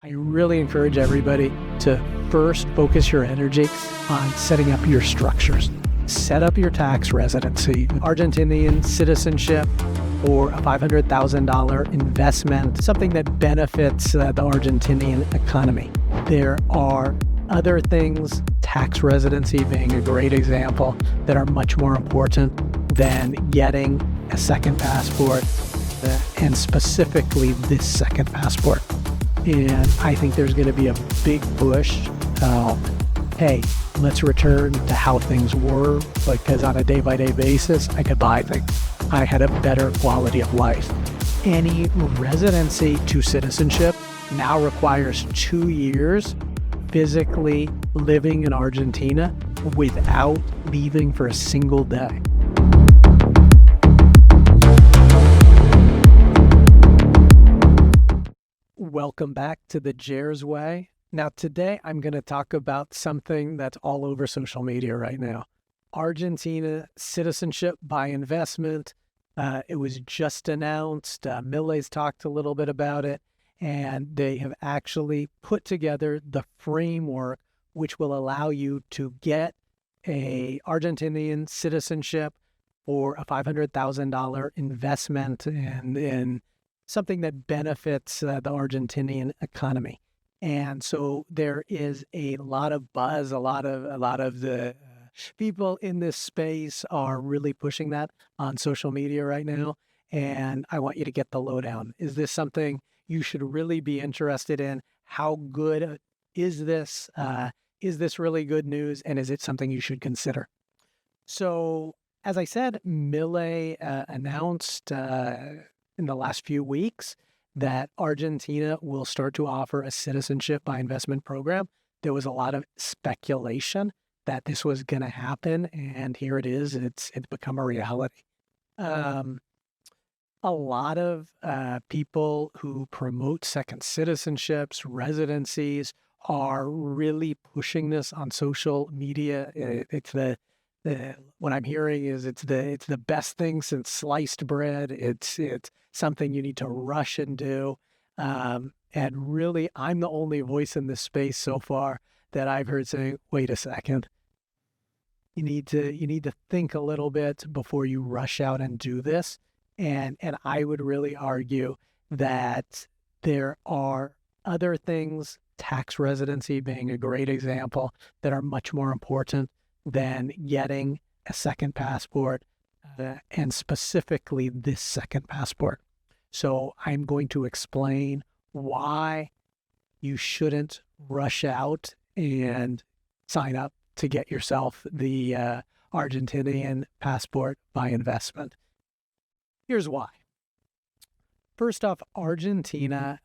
I really encourage everybody to first focus your energy on setting up your structures. Set up your tax residency, Argentinian citizenship, or a $500,000 investment, something that benefits the Argentinian economy. There are other things, tax residency being a great example, that are much more important than getting a second passport, and specifically this second passport. And I think there's going to be a big push. Hey, let's return to how things were, because on a day-by-day basis, I could buy things. I had a better quality of life. Any residency to citizenship now requires 2 years physically living in Argentina without leaving for a single day. Welcome back to the Jerz Way. Now, today I'm going to talk about something that's all over social media right now. Argentina citizenship by investment. It was just announced. Milei's talked a little bit about it, and they have actually put together the framework which will allow you to get a Argentinian citizenship for a $500,000 investment in something that benefits the Argentinian economy. And so there is a lot of buzz. A lot of the people in this space are really pushing that on social media right now. And I want you to get the lowdown. Is this something you should really be interested in? How good is this? Is this really good news? And is it something you should consider? So, as I said, Milei announced in the last few weeks that Argentina will start to offer a citizenship by investment program. There was a lot of speculation that this was going to happen, and here it is. It's become a reality. A lot of people who promote second citizenships, residencies, are really pushing this on social media. It's what I'm hearing is it's the best thing since sliced bread. It's something you need to rush and do. And really, I'm the only voice in this space so far that I've heard saying, wait a second. You need to think a little bit before you rush out and do this. And I would really argue that there are other things, tax residency being a great example, that are much more important than getting a second passport, and specifically this second passport. So I'm going to explain why you shouldn't rush out and sign up to get yourself the Argentinian passport by investment. Here's why. First off, Argentina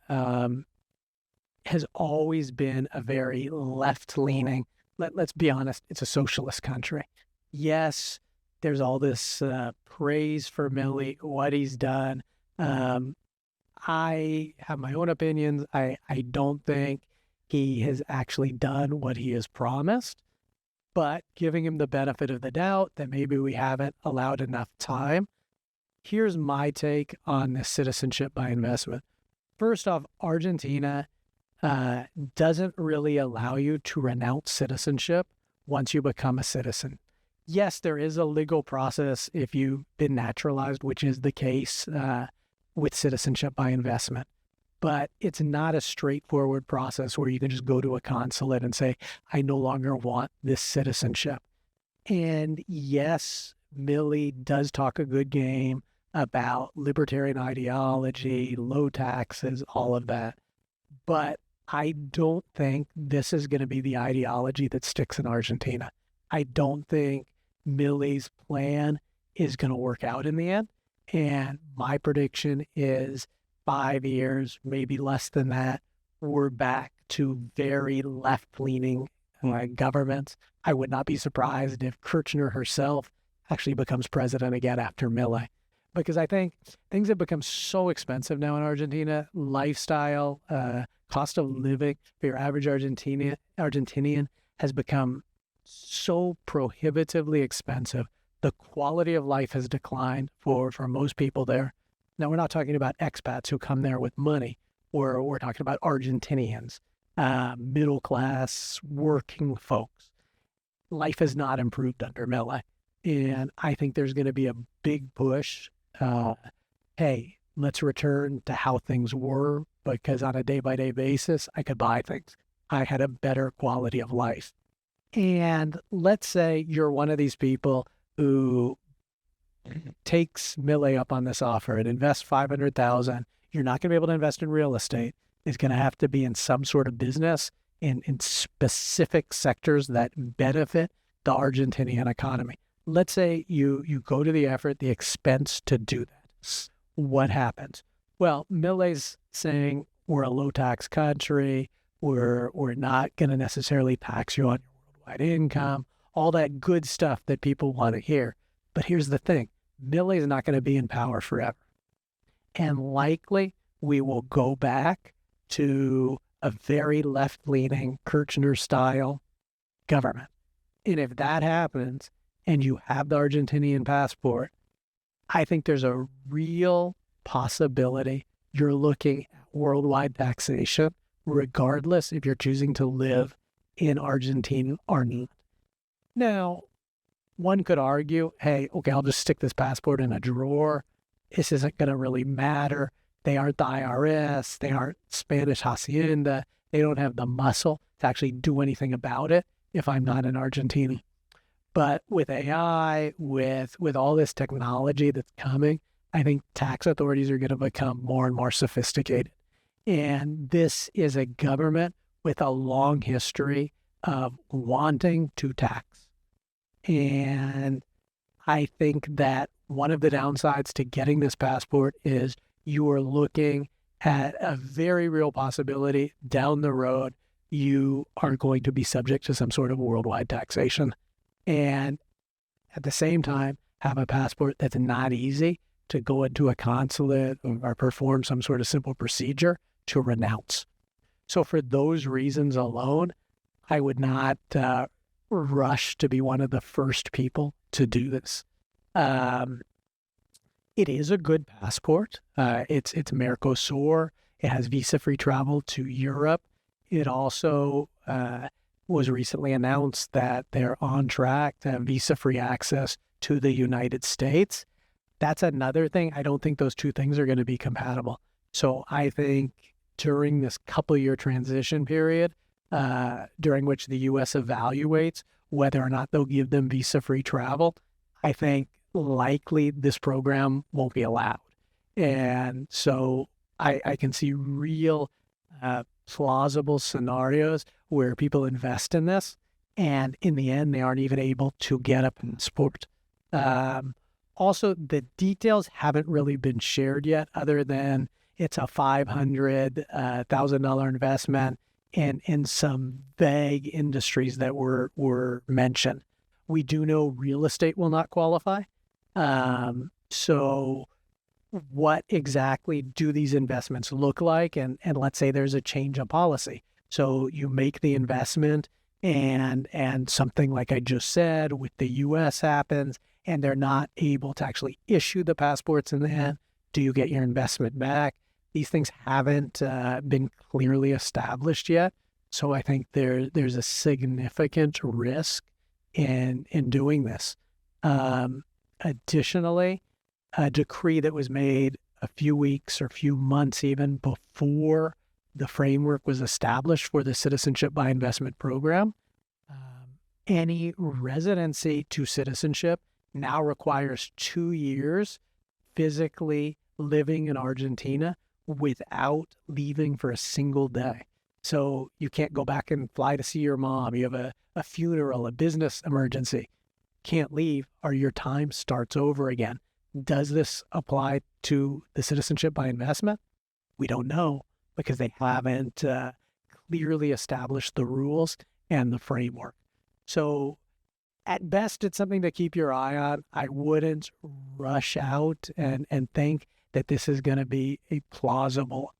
has always been a very left-leaning, let's be honest, it's a socialist country. Yes, there's all this praise for Milei, what he's done. I have my own opinions. I don't think he has actually done what he has promised, but giving him the benefit of the doubt that maybe we haven't allowed enough time. Here's my take on the citizenship by investment. First off, Argentina doesn't really allow you to renounce citizenship once you become a citizen. Yes, there is a legal process if you've been naturalized, which is the case with citizenship by investment. But it's not a straightforward process where you can just go to a consulate and say, I no longer want this citizenship. And yes, Milei does talk a good game about libertarian ideology, low taxes, all of that. But I don't think this is going to be the ideology that sticks in Argentina. I don't think Milei's plan is going to work out in the end. And my prediction is 5 years, maybe less than that, we're back to very left-leaning governments. I would not be surprised if Kirchner herself actually becomes president again after Milei. Because I think things have become so expensive now in Argentina. Lifestyle, cost of living for your average Argentinian has become so prohibitively expensive. The quality of life has declined for most people there. Now, we're not talking about expats who come there with money. we're talking about Argentinians, middle class, working folks. Life has not improved under Milei. And I think there's going to be a big push. Hey, let's return to how things were, because on a day-by-day basis, I could buy things. I had a better quality of life. And let's say you're one of these people who takes Milei up on this offer and invests $500,000. You're not going to be able to invest in real estate. It's going to have to be in some sort of business in specific sectors that benefit the Argentinian economy. Let's say you go to the effort, the expense to do that. What happens? Well, Milei's saying we're a low tax country. We're not going to necessarily tax you on your worldwide income, all that good stuff that people want to hear. But here's the thing. Milei is not going to be in power forever. And likely we will go back to a very left-leaning Kirchner-style government. And if that happens and you have the Argentinian passport, I think there's a real possibility you're looking at worldwide taxation, regardless if you're choosing to live in Argentina or not. Now, one could argue, hey, okay, I'll just stick this passport in a drawer. This isn't going to really matter. They aren't the IRS. They aren't Spanish Hacienda. They don't have the muscle to actually do anything about it if I'm not in Argentina. But with AI, with all this technology that's coming, I think tax authorities are going to become more and more sophisticated. And this is a government with a long history of wanting to tax. And I think that one of the downsides to getting this passport is you are looking at a very real possibility down the road you are going to be subject to some sort of worldwide taxation. And at the same time, have a passport that's not easy to go into a consulate or perform some sort of simple procedure to renounce. So for those reasons alone, I would not rush to be one of the first people to do this. It is a good passport. It's Mercosur. It has visa-free travel to Europe. It also was recently announced that they're on track to have visa-free access to the United States. That's another thing. I don't think those two things are going to be compatible. So I think during this couple-year transition period, during which the U.S. evaluates whether or not they'll give them visa-free travel, I think likely this program won't be allowed. And so I can see real plausible scenarios where people invest in this, and in the end, they aren't even able to get a passport. Also, the details haven't really been shared yet, other than it's a $500,000 investment in some vague industries that were mentioned. We do know real estate will not qualify. So what exactly do these investments look like? And let's say there's a change of policy. So you make the investment and something like I just said with the U.S. happens, and they're not able to actually issue the passports in the end. Do you get your investment back? These things haven't been clearly established yet. So I think there's a significant risk in doing this. Additionally, a decree that was made a few weeks or few months even before the framework was established for the Citizenship by Investment program, any residency to citizenship now requires 2 years physically living in Argentina without leaving for a single day. So you can't go back and fly to see your mom. You have a funeral, a business emergency. Can't leave, or your time starts over again. Does this apply to the Citizenship by Investment? We don't know, because they haven't clearly established the rules and the framework. So at best, it's something to keep your eye on. I wouldn't rush out and think that this is going to be a plausible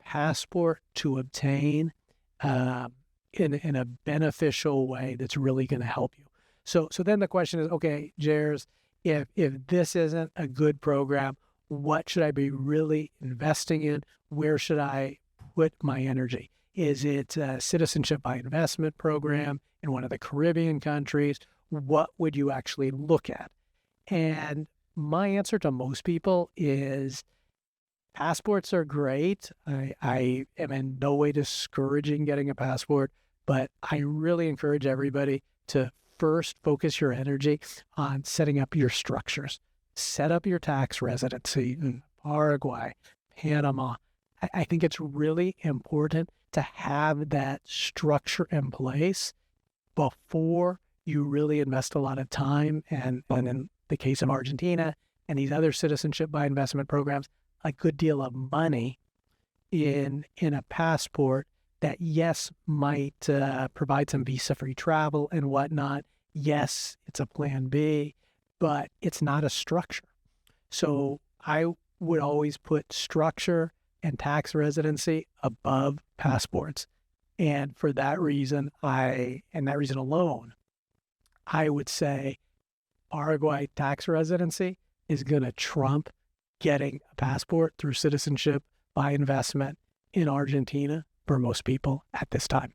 passport to obtain in a beneficial way that's really going to help you. So then the question is, okay, Jerz, if this isn't a good program, What should I be really investing in? Where should I put my energy? Is it a citizenship by investment program in one of the Caribbean countries? What would you actually look at? And my answer to most people is passports are great. I am in no way discouraging getting a passport, but I really encourage everybody to first focus your energy on setting up your structures. Set up your tax residency in Paraguay, Panama. I think it's really important to have that structure in place before you really invest a lot of time and in the case of Argentina and these other citizenship by investment programs, a good deal of money in a passport that, yes, might provide some visa-free travel and whatnot. Yes, it's a plan B, but it's not a structure. So I would always put structure and tax residency above passports. And for that reason, and that reason alone, I would say Paraguay tax residency is going to trump getting a passport through citizenship by investment in Argentina for most people at this time.